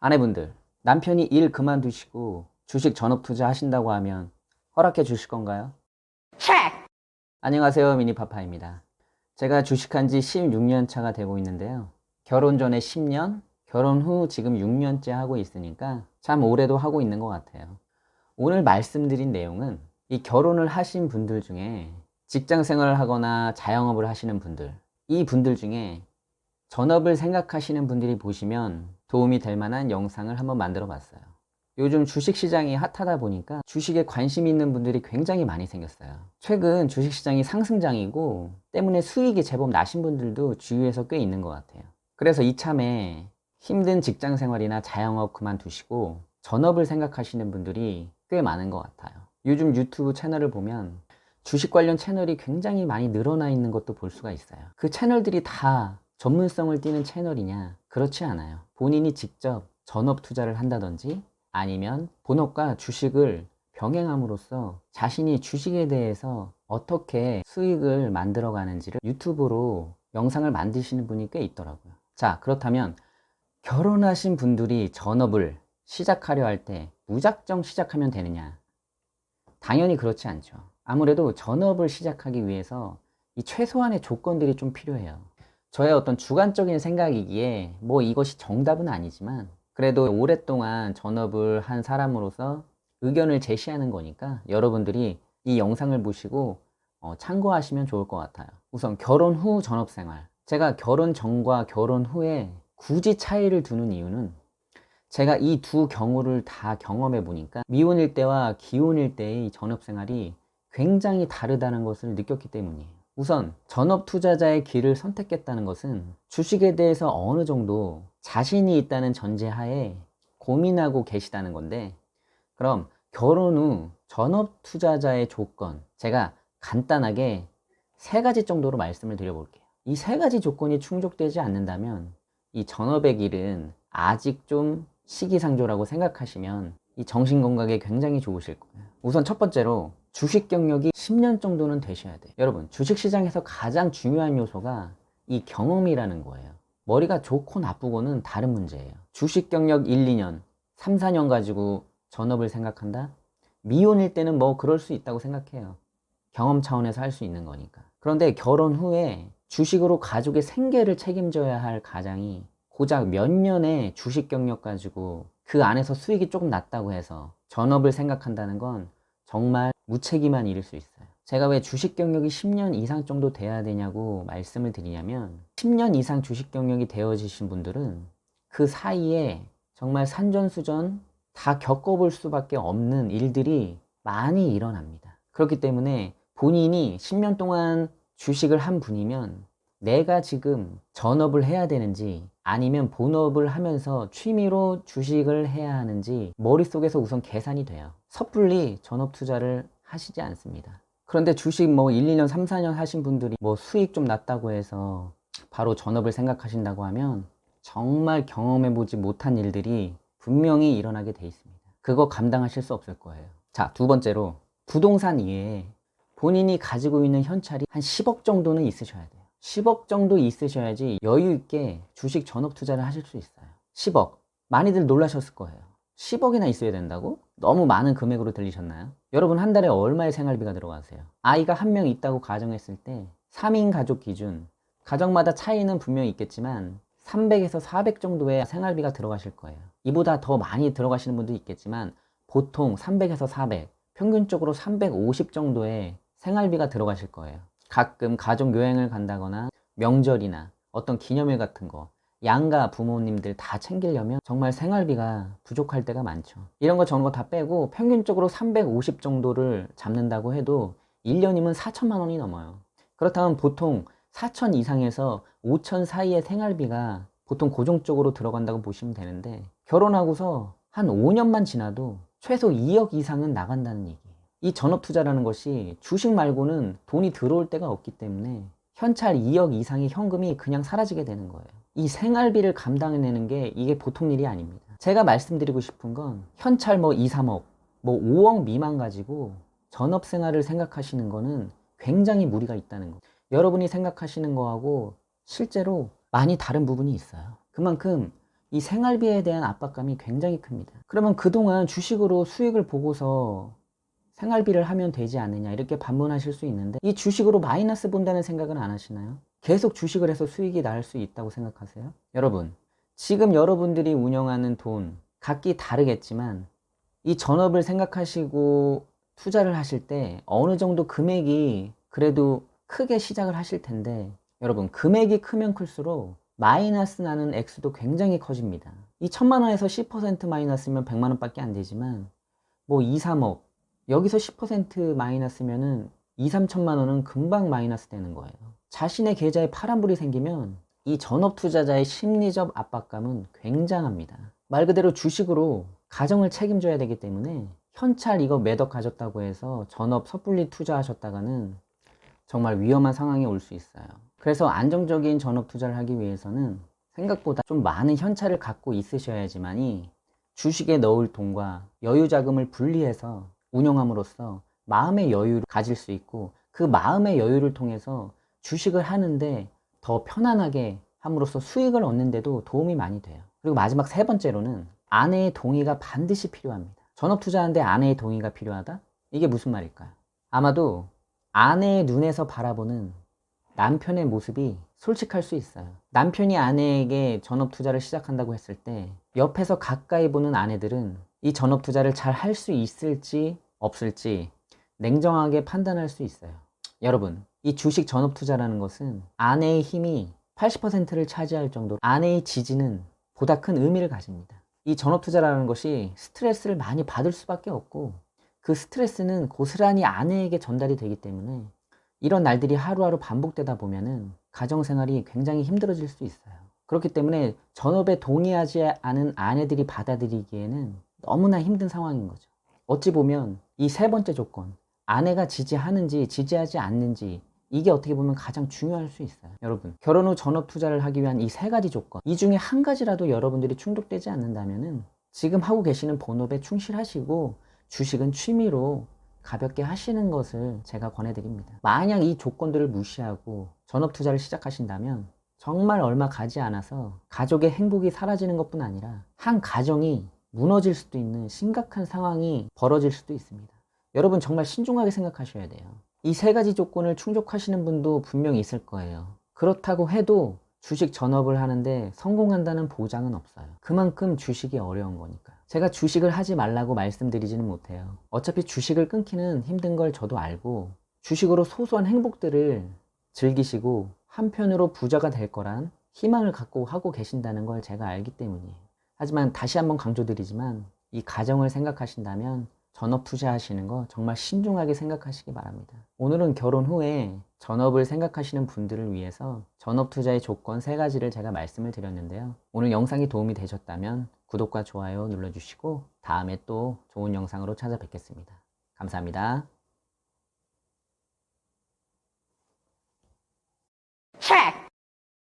아내분들, 남편이 일 그만두시고 주식 전업 투자 하신다고 하면 허락해 주실 건가요? 안녕하세요, 미니파파입니다. 제가 주식한 지 16년 차가 되고 있는데요. 결혼 전에 10년, 결혼 후 지금 6년째 하고 있으니까 참 오래도 하고 있는 것 같아요. 오늘 말씀드린 내용은 이 결혼을 하신 분들 중에 직장 생활을 하거나 자영업을 하시는 분들, 이 분들 중에 전업을 생각하시는 분들이 보시면 도움이 될 만한 영상을 한번 만들어 봤어요. 요즘 주식시장이 핫하다 보니까 주식에 관심 있는 분들이 굉장히 많이 생겼어요. 최근 주식시장이 상승장이고 때문에 수익이 제법 나신 분들도 주위에서 꽤 있는 것 같아요. 그래서 이참에 힘든 직장 생활이나 자영업 그만두시고 전업을 생각하시는 분들이 꽤 많은 것 같아요. 요즘 유튜브 채널을 보면 주식 관련 채널이 굉장히 많이 늘어나 있는 것도 볼 수가 있어요. 그 채널들이 다 전문성을 띠는 채널이냐? 그렇지 않아요. 본인이 직접 전업 투자를 한다든지 아니면 본업과 주식을 병행함으로써 자신이 주식에 대해서 어떻게 수익을 만들어 가는지를 유튜브로 영상을 만드시는 분이 꽤 있더라고요. 자, 그렇다면 결혼하신 분들이 전업을 시작하려 할 때 무작정 시작하면 되느냐? 당연히 그렇지 않죠. 아무래도 전업을 시작하기 위해서 이 최소한의 조건들이 좀 필요해요. 저의 어떤 주관적인 생각이기에 뭐 이것이 정답은 아니지만 그래도 오랫동안 전업을 한 사람으로서 의견을 제시하는 거니까 여러분들이 이 영상을 보시고 참고하시면 좋을 것 같아요. 우선 결혼 후 전업 생활. 제가 결혼 전과 결혼 후에 굳이 차이를 두는 이유는 제가 이 두 경우를 다 경험해 보니까 미혼일 때와 기혼일 때의 전업 생활이 굉장히 다르다는 것을 느꼈기 때문이에요. 우선 전업 투자자의 길을 선택했다는 것은 주식에 대해서 어느 정도 자신이 있다는 전제하에 고민하고 계시다는 건데, 그럼 결혼 후 전업 투자자의 조건, 제가 간단하게 세 가지 정도로 말씀을 드려볼게요. 이 세 가지 조건이 충족되지 않는다면 이 전업의 길은 아직 좀 시기상조라고 생각하시면 이 정신건강에 굉장히 좋으실 거예요. 우선 첫 번째로 주식 경력이 10년 정도는 되셔야 돼요. 여러분, 주식시장에서 가장 중요한 요소가 이 경험이라는 거예요. 머리가 좋고 나쁘고는 다른 문제예요. 주식 경력 1, 2년, 3, 4년 가지고 전업을 생각한다? 미혼일 때는 뭐 그럴 수 있다고 생각해요. 경험 차원에서 할 수 있는 거니까. 그런데 결혼 후에 주식으로 가족의 생계를 책임져야 할 가장이 고작 몇 년의 주식 경력 가지고 그 안에서 수익이 조금 낮다고 해서 전업을 생각한다는 건 정말 무책임한 일일 수 있어요. 제가 왜 주식 경력이 10년 이상 정도 돼야 되냐고 말씀을 드리냐면 10년 이상 주식 경력이 되어지신 분들은 그 사이에 정말 산전수전 다 겪어볼 수밖에 없는 일들이 많이 일어납니다. 그렇기 때문에 본인이 10년 동안 주식을 한 분이면 내가 지금 전업을 해야 되는지 아니면 본업을 하면서 취미로 주식을 해야 하는지 머릿속에서 우선 계산이 돼요. 섣불리 전업 투자를 하시지 않습니다. 그런데 주식 뭐 1, 2년, 3, 4년 하신 분들이 뭐 수익 좀 났다고 해서 바로 전업을 생각하신다고 하면 정말 경험해보지 못한 일들이 분명히 일어나게 돼 있습니다. 그거 감당하실 수 없을 거예요. 자, 두 번째로 부동산 이외에 본인이 가지고 있는 현찰이 한 10억 정도는 있으셔야 돼요. 10억 정도 있으셔야지 여유 있게 주식 전업 투자를 하실 수 있어요. 10억. 많이들 놀라셨을 거예요. 10억이나 있어야 된다고? 너무 많은 금액으로 들리셨나요? 여러분 한 달에 얼마의 생활비가 들어가세요? 아이가 한 명 있다고 가정했을 때 3인 가족 기준, 가정마다 차이는 분명히 있겠지만 300에서 400 정도의 생활비가 들어가실 거예요. 이보다 더 많이 들어가시는 분도 있겠지만 보통 300에서 400, 평균적으로 350 정도의 생활비가 들어가실 거예요. 가끔 가족 여행을 간다거나 명절이나 어떤 기념일 같은 거 양가 부모님들 다 챙기려면 정말 생활비가 부족할 때가 많죠. 이런 거 저런 거 다 빼고 평균적으로 350 정도를 잡는다고 해도 1년이면 4천만 원이 넘어요. 그렇다면 보통 4천 이상에서 5천 사이의 생활비가 보통 고정적으로 들어간다고 보시면 되는데 결혼하고서 한 5년만 지나도 최소 2억 이상은 나간다는 얘기예요. 이 전업 투자라는 것이 주식 말고는 돈이 들어올 데가 없기 때문에 현찰 2억 이상의 현금이 그냥 사라지게 되는 거예요. 이 생활비를 감당해내는 게 이게 보통 일이 아닙니다. 제가 말씀드리고 싶은 건 현찰 뭐 2, 3억, 뭐 5억 미만 가지고 전업 생활을 생각하시는 거는 굉장히 무리가 있다는 거. 여러분이 생각하시는 거하고 실제로 많이 다른 부분이 있어요. 그만큼 이 생활비에 대한 압박감이 굉장히 큽니다. 그러면 그동안 주식으로 수익을 보고서 생활비를 하면 되지 않느냐 이렇게 반문하실 수 있는데, 이 주식으로 마이너스 본다는 생각은 안 하시나요? 계속 주식을 해서 수익이 날 수 있다고 생각하세요? 여러분, 지금 여러분들이 운영하는 돈 각기 다르겠지만 이 전업을 생각하시고 투자를 하실 때 어느 정도 금액이 그래도 크게 시작을 하실 텐데, 여러분 금액이 크면 클수록 마이너스 나는 액수도 굉장히 커집니다. 이 1000만 원에서 10% 마이너스면 100만 원밖에 안 되지만 뭐 2, 3억 여기서 10% 마이너스면은 2, 3천만 원은 금방 마이너스 되는 거예요. 자신의 계좌에 파란불이 생기면 이 전업 투자자의 심리적 압박감은 굉장합니다. 말 그대로 주식으로 가정을 책임져야 되기 때문에 현찰 이거 몇 억 가졌다고 해서 전업 섣불리 투자하셨다가는 정말 위험한 상황이 올 수 있어요. 그래서 안정적인 전업 투자를 하기 위해서는 생각보다 좀 많은 현찰을 갖고 있으셔야지만이 주식에 넣을 돈과 여유 자금을 분리해서 운영함으로써 마음의 여유를 가질 수 있고, 그 마음의 여유를 통해서 주식을 하는데 더 편안하게 함으로써 수익을 얻는데도 도움이 많이 돼요. 그리고 마지막 세 번째로는 아내의 동의가 반드시 필요합니다. 전업 투자하는데 아내의 동의가 필요하다? 이게 무슨 말일까요? 아마도 아내의 눈에서 바라보는 남편의 모습이 솔직할 수 있어요. 남편이 아내에게 전업 투자를 시작한다고 했을 때 옆에서 가까이 보는 아내들은 이 전업 투자를 잘 할 수 있을지 없을지 냉정하게 판단할 수 있어요. 여러분, 이 주식 전업 투자라는 것은 아내의 힘이 80%를 차지할 정도로 아내의 지지는 보다 큰 의미를 가집니다. 이 전업 투자라는 것이 스트레스를 많이 받을 수밖에 없고, 그 스트레스는 고스란히 아내에게 전달이 되기 때문에 이런 날들이 하루하루 반복되다 보면은 가정생활이 굉장히 힘들어질 수 있어요. 그렇기 때문에 전업에 동의하지 않은 아내들이 받아들이기에는 너무나 힘든 상황인 거죠. 어찌 보면 이 세 번째 조건, 아내가 지지하는지 지지하지 않는지, 이게 어떻게 보면 가장 중요할 수 있어요. 여러분, 결혼 후 전업 투자를 하기 위한 이 세 가지 조건, 이 중에 한 가지라도 여러분들이 충족되지 않는다면은 지금 하고 계시는 본업에 충실하시고 주식은 취미로 가볍게 하시는 것을 제가 권해드립니다. 만약 이 조건들을 무시하고 전업 투자를 시작하신다면 정말 얼마 가지 않아서 가족의 행복이 사라지는 것뿐 아니라 한 가정이 무너질 수도 있는 심각한 상황이 벌어질 수도 있습니다. 여러분 정말 신중하게 생각하셔야 돼요. 이 세 가지 조건을 충족하시는 분도 분명히 있을 거예요. 그렇다고 해도 주식 전업을 하는데 성공한다는 보장은 없어요. 그만큼 주식이 어려운 거니까. 제가 주식을 하지 말라고 말씀드리지는 못해요. 어차피 주식을 끊기는 힘든 걸 저도 알고, 주식으로 소소한 행복들을 즐기시고 한편으로 부자가 될 거란 희망을 갖고 하고 계신다는 걸 제가 알기 때문이에요. 하지만 다시 한번 강조드리지만 이 가정을 생각하신다면 전업 투자하시는 거 정말 신중하게 생각하시기 바랍니다. 오늘은 결혼 후에 전업을 생각하시는 분들을 위해서 전업 투자의 조건 3가지를 제가 말씀을 드렸는데요. 오늘 영상이 도움이 되셨다면 구독과 좋아요 눌러주시고 다음에 또 좋은 영상으로 찾아뵙겠습니다. 감사합니다. Check.